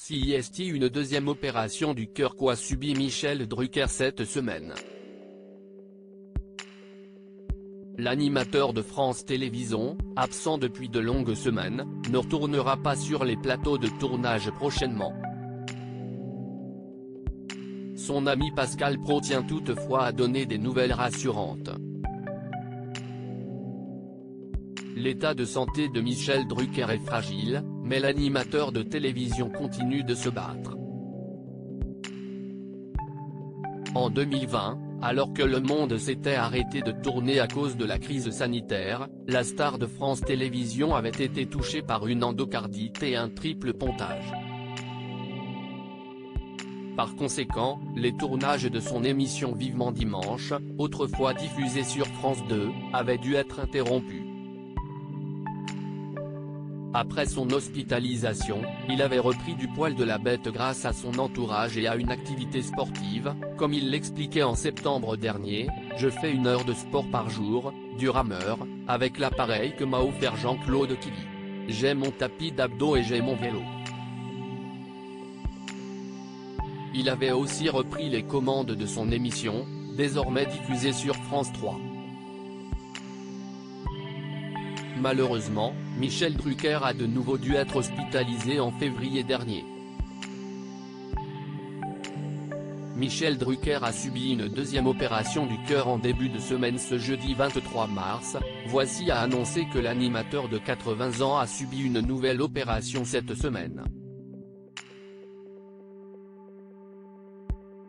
CIST une deuxième opération du cœur qu'a subi Michel Drucker cette semaine. L'animateur de France Télévisions, absent depuis de longues semaines, ne retournera pas sur les plateaux de tournage prochainement. Son ami Pascal Praud tient toutefois à donner des nouvelles rassurantes. L'état de santé de Michel Drucker est fragile, mais l'animateur de télévision continue de se battre. En 2020, alors que le monde s'était arrêté de tourner à cause de la crise sanitaire, la star de France Télévisions avait été touchée par une endocardite et un triple pontage. Par conséquent, les tournages de son émission Vivement Dimanche, autrefois diffusée sur France 2, avaient dû être interrompus. Après son hospitalisation, il avait repris du poil de la bête grâce à son entourage et à une activité sportive, comme il l'expliquait en septembre dernier, « Je fais 1 heure de sport par jour, du rameur, avec l'appareil que m'a offert Jean-Claude Killy. J'ai mon tapis d'abdos et j'ai mon vélo ». Il avait aussi repris les commandes de son émission, désormais diffusée sur France 3. Malheureusement, Michel Drucker a de nouveau dû être hospitalisé en février dernier. Michel Drucker a subi une deuxième opération du cœur en début de semaine ce jeudi 23 mars, Voici a annoncé que l'animateur de 80 ans a subi une nouvelle opération cette semaine.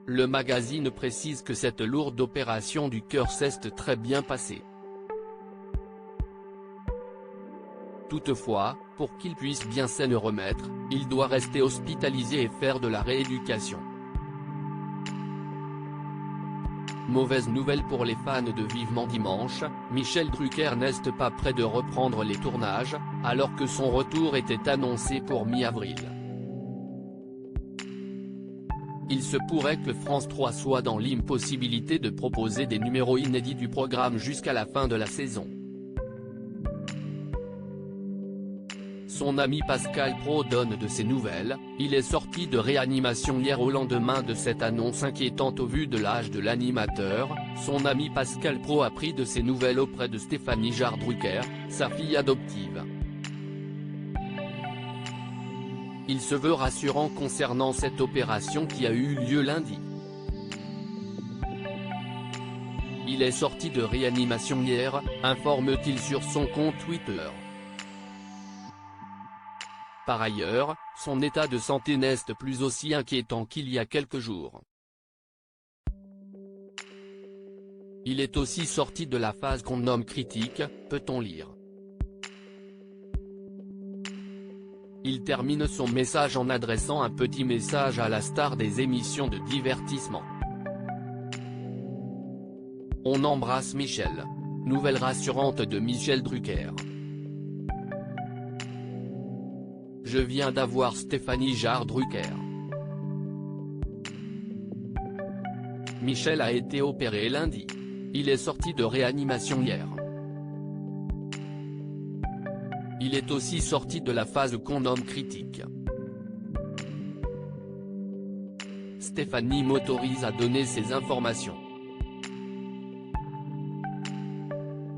Le magazine précise que cette lourde opération du cœur s'est très bien passée. Toutefois, pour qu'il puisse bien s'en remettre, il doit rester hospitalisé et faire de la rééducation. Mauvaise nouvelle pour les fans de Vivement Dimanche, Michel Drucker n'est pas prêt de reprendre les tournages, alors que son retour était annoncé pour mi-avril. Il se pourrait que France 3 soit dans l'impossibilité de proposer des numéros inédits du programme jusqu'à la fin de la saison. Son ami Pascal Praud donne de ses nouvelles, il est sorti de réanimation hier au lendemain de cette annonce inquiétante au vu de l'âge de l'animateur. Son ami Pascal Praud a pris de ses nouvelles auprès de Stéphanie Jarre Drucker, sa fille adoptive. Il se veut rassurant concernant cette opération qui a eu lieu lundi. Il est sorti de réanimation hier, informe-t-il sur son compte Twitter. Par ailleurs, son état de santé n'est plus aussi inquiétant qu'il y a quelques jours. Il est aussi sorti de la phase qu'on nomme critique, peut-on lire. Il termine son message en adressant un petit message à la star des émissions de divertissement. On embrasse Michel. Nouvelle rassurante de Michel Drucker. Je viens d'avoir Stéphanie Jarre Drucker. Michel a été opéré lundi. Il est sorti de réanimation hier. Il est aussi sorti de la phase qu'on nomme critique. Stéphanie m'autorise à donner ces informations.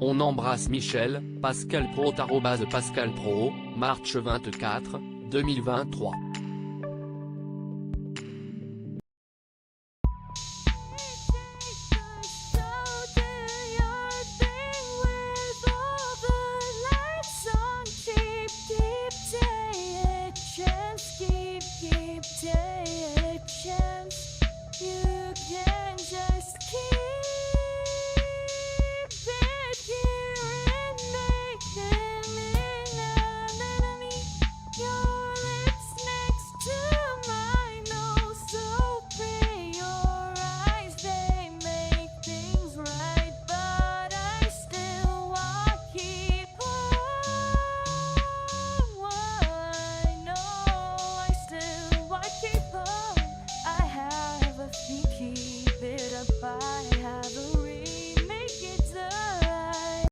On embrasse Michel, Pascal Praud @Pascal Praud, Marche 24, 2023.